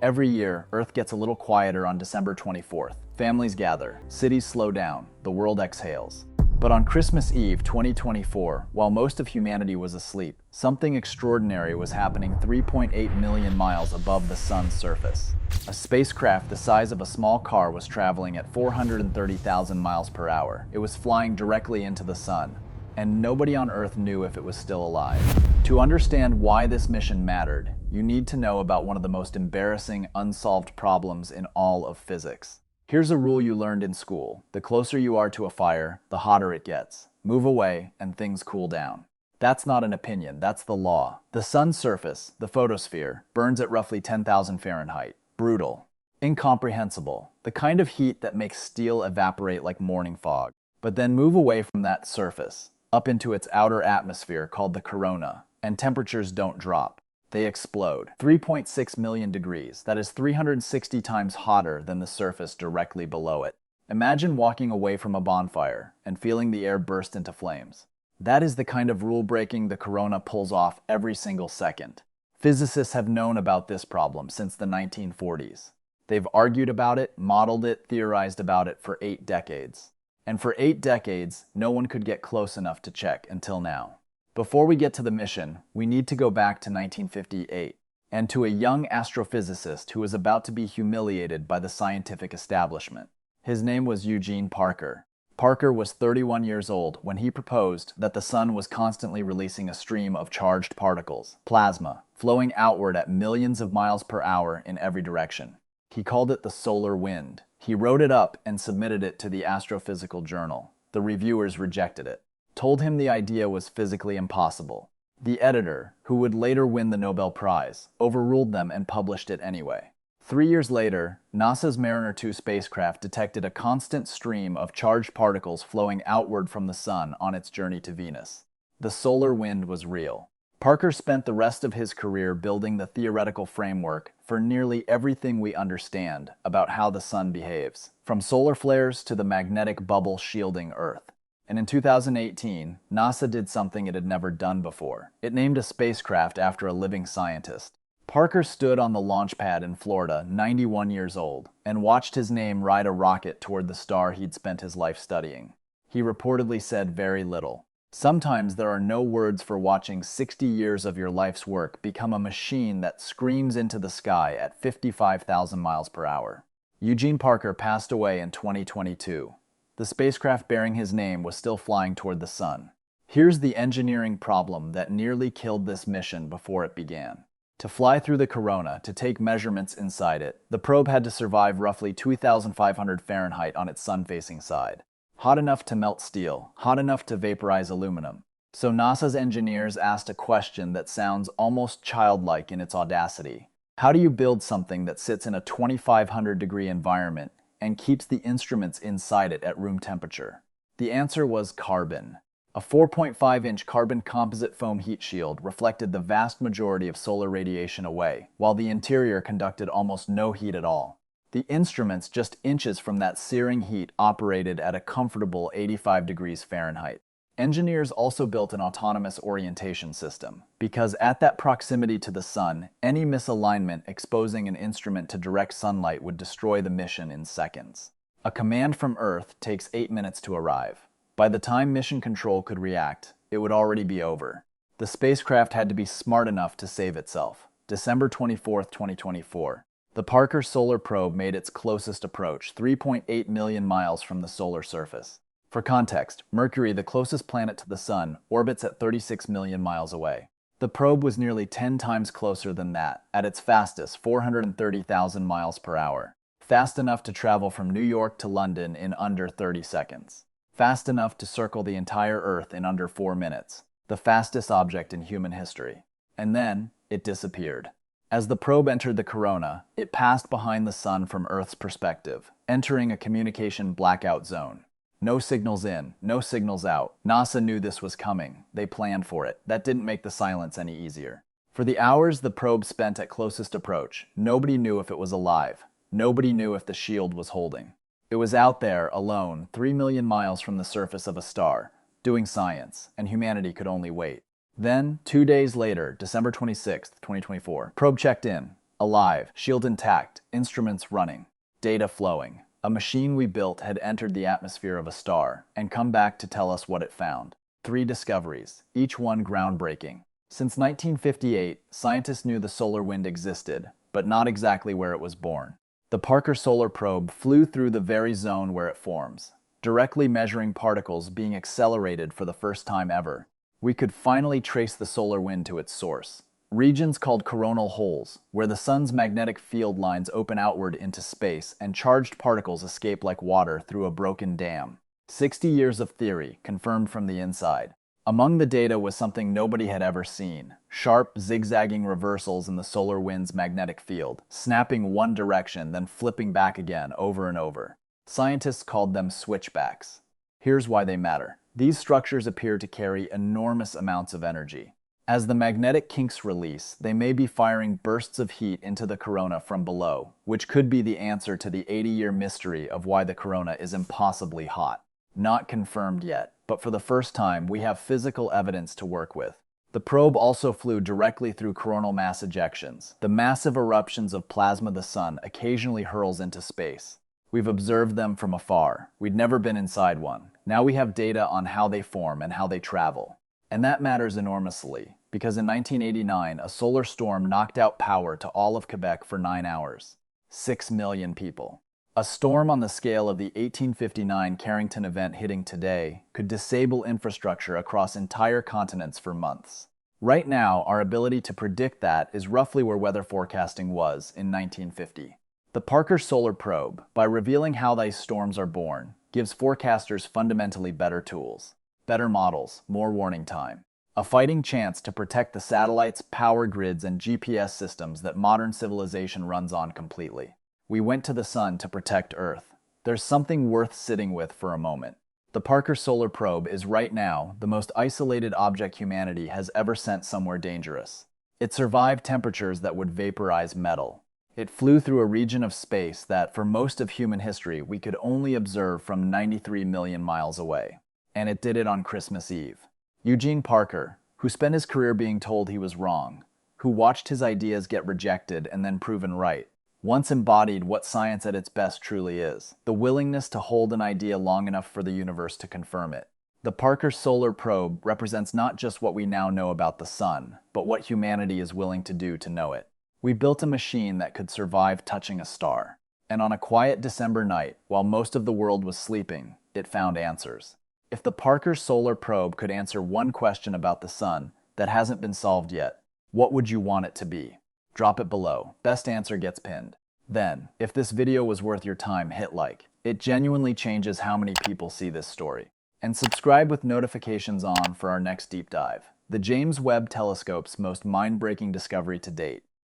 Every year, Earth gets a little quieter on December 24th. Families gather, cities slow down, the world exhales. But on Christmas Eve 2024, while most of humanity was asleep, something extraordinary was happening 3.8 million miles above the sun's surface. A spacecraft the size of a small car was traveling at 430,000 miles per hour. It was flying directly into the sun, and nobody on Earth knew if it was still alive. To understand why this mission mattered, you need to know about one of the most embarrassing unsolved problems in all of physics. Here's a rule you learned in school. The closer you are to a fire, the hotter it gets. Move away and things cool down. That's not an opinion, that's the law. The sun's surface, the photosphere, burns at roughly 10,000 Fahrenheit. Brutal. Incomprehensible. The kind of heat that makes steel evaporate like morning fog. But then move away from that surface, up into its outer atmosphere called the corona, and temperatures don't drop. They explode. 3.6 million degrees, that is 360 times hotter than the surface directly below it. Imagine walking away from a bonfire and feeling the air burst into flames. That is the kind of rule-breaking the corona pulls off every single second. Physicists have known about this problem since the 1940s. They've argued about it, modeled it, theorized about it for 8 decades. And for 8 decades, no one could get close enough to check until now. Before we get to the mission, we need to go back to 1958 and to a young astrophysicist who was about to be humiliated by the scientific establishment. His name was Eugene Parker. Parker was 31 years old when he proposed that the sun was constantly releasing a stream of charged particles, plasma, flowing outward at millions of miles per hour in every direction. He called it the solar wind. He wrote it up and submitted it to the Astrophysical Journal. The reviewers rejected it, told him the idea was physically impossible. The editor, who would later win the Nobel Prize, overruled them and published it anyway. 3 years later, NASA's Mariner 2 spacecraft detected a constant stream of charged particles flowing outward from the sun on its journey to Venus. The solar wind was real. Parker spent the rest of his career building the theoretical framework for nearly everything we understand about how the sun behaves, from solar flares to the magnetic bubble shielding Earth. And in 2018, NASA did something it had never done before. It named a spacecraft after a living scientist. Parker stood on the launch pad in Florida, 91 years old, and watched his name ride a rocket toward the star he'd spent his life studying. He reportedly said very little. Sometimes there are no words for watching 60 years of your life's work become a machine that screams into the sky at 55,000 miles per hour. Eugene Parker passed away in 2022. The spacecraft bearing his name was still flying toward the sun. Here's the engineering problem that nearly killed this mission before it began. To fly through the corona, to take measurements inside it, the probe had to survive roughly 2,500 Fahrenheit on its sun-facing side. Hot enough to melt steel, hot enough to vaporize aluminum. So NASA's engineers asked a question that sounds almost childlike in its audacity. How do you build something that sits in a 2,500-degree environment and keeps the instruments inside it at room temperature? The answer was carbon. A 4.5-inch carbon composite foam heat shield reflected the vast majority of solar radiation away, while the interior conducted almost no heat at all. The instruments just inches from that searing heat operated at a comfortable 85 degrees Fahrenheit. Engineers also built an autonomous orientation system, because at that proximity to the sun, any misalignment exposing an instrument to direct sunlight would destroy the mission in seconds. A command from Earth takes 8 minutes to arrive. By the time mission control could react, it would already be over. The spacecraft had to be smart enough to save itself. December 24, 2024. The Parker Solar Probe made its closest approach, 3.8 million miles from the solar surface. For context, Mercury, the closest planet to the Sun, orbits at 36 million miles away. The probe was nearly 10 times closer than that, at its fastest, 430,000 miles per hour. Fast enough to travel from New York to London in under 30 seconds. Fast enough to circle the entire Earth in under 4 minutes. The fastest object in human history. And then, it disappeared. As the probe entered the corona, it passed behind the sun from Earth's perspective, entering a communication blackout zone. No signals in, no signals out. NASA knew this was coming. They planned for it. That didn't make the silence any easier. For the hours the probe spent at closest approach, nobody knew if it was alive. Nobody knew if the shield was holding. It was out there, alone, 3 million miles from the surface of a star, doing science, and humanity could only wait. Then, 2 days later, December 26, 2024, probe checked in. Alive, shield intact, instruments running, data flowing. A machine we built had entered the atmosphere of a star and come back to tell us what it found. 3 discoveries, each one groundbreaking. Since 1958, scientists knew the solar wind existed, but not exactly where it was born. The Parker Solar Probe flew through the very zone where it forms, directly measuring particles being accelerated for the first time ever. We could finally trace the solar wind to its source. Regions called coronal holes, where the sun's magnetic field lines open outward into space and charged particles escape like water through a broken dam. 60 years of theory confirmed from the inside. Among the data was something nobody had ever seen: sharp, zigzagging reversals in the solar wind's magnetic field, snapping one direction then flipping back again over and over. Scientists called them switchbacks. Here's why they matter. These structures appear to carry enormous amounts of energy. As the magnetic kinks release, they may be firing bursts of heat into the corona from below, which could be the answer to the 80-year mystery of why the corona is impossibly hot. Not confirmed yet, but for the first time, we have physical evidence to work with. The probe also flew directly through coronal mass ejections, the massive eruptions of plasma the sun occasionally hurls into space. We've observed them from afar. We'd never been inside one. Now we have data on how they form and how they travel. And that matters enormously, because in 1989, a solar storm knocked out power to all of Quebec for 9 hours. 6 million people. A storm on the scale of the 1859 Carrington event hitting today could disable infrastructure across entire continents for months. Right now, our ability to predict that is roughly where weather forecasting was in 1950. The Parker Solar Probe, by revealing how these storms are born, gives forecasters fundamentally better tools, better models, more warning time, a fighting chance to protect the satellites, power grids, and GPS systems that modern civilization runs on completely. We went to the sun to protect Earth. There's something worth sitting with for a moment. The Parker Solar Probe is right now the most isolated object humanity has ever sent somewhere dangerous. It survived temperatures that would vaporize metal. It flew through a region of space that, for most of human history, we could only observe from 93 million miles away. And it did it on Christmas Eve. Eugene Parker, who spent his career being told he was wrong, who watched his ideas get rejected and then proven right, once embodied what science at its best truly is: the willingness to hold an idea long enough for the universe to confirm it. The Parker Solar Probe represents not just what we now know about the sun, but what humanity is willing to do to know it. We built a machine that could survive touching a star. And on a quiet December night, while most of the world was sleeping, it found answers. If the Parker Solar Probe could answer one question about the sun that hasn't been solved yet, what would you want it to be? Drop it below. Best answer gets pinned. Then, if this video was worth your time, hit like. It genuinely changes how many people see this story. And subscribe with notifications on for our next deep dive, the James Webb Telescope's most mind-breaking discovery to date.